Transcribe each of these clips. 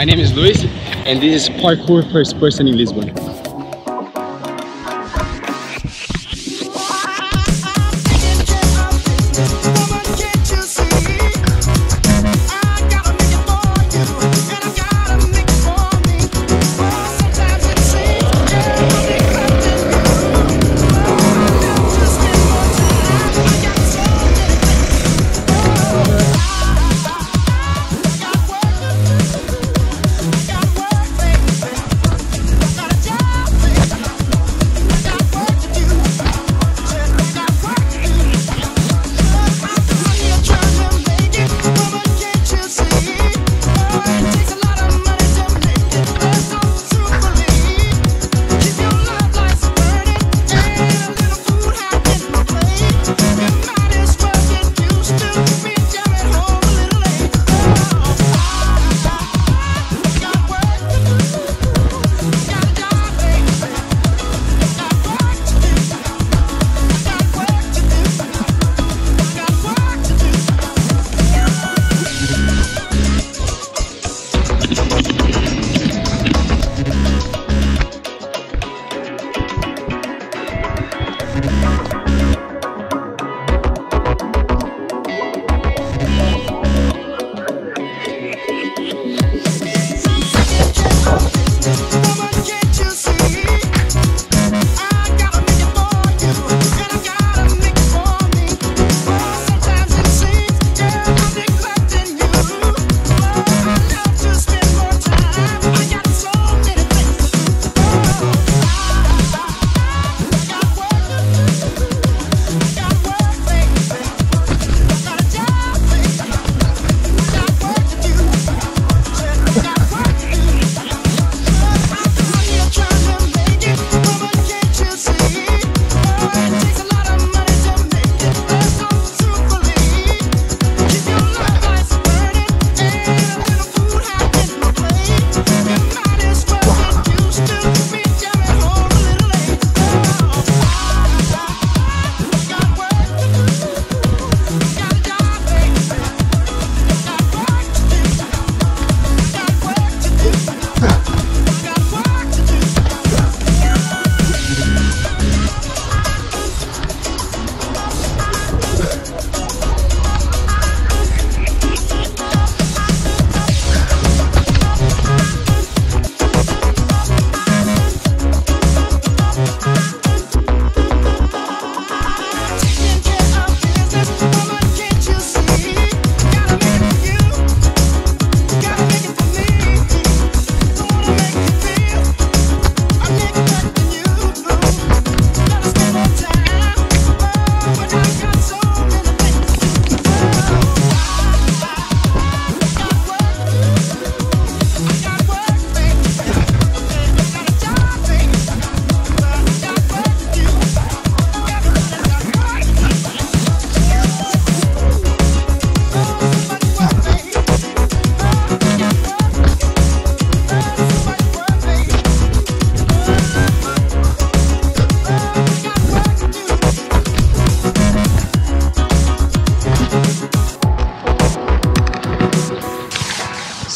My name is Luis, and this is parkour first person in Lisbon.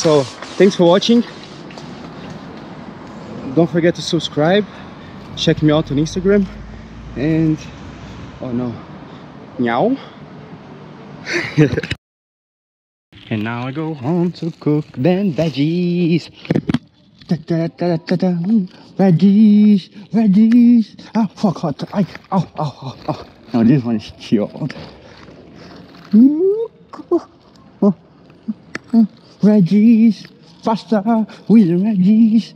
So thanks for watching. Don't forget to subscribe, check me out on Instagram, and oh no, meow. And now I go home to cook them veggies. Veggies, veggies. Oh fuck, hot. Oh. Now this one is chilled. Veggies, pasta with the veggies,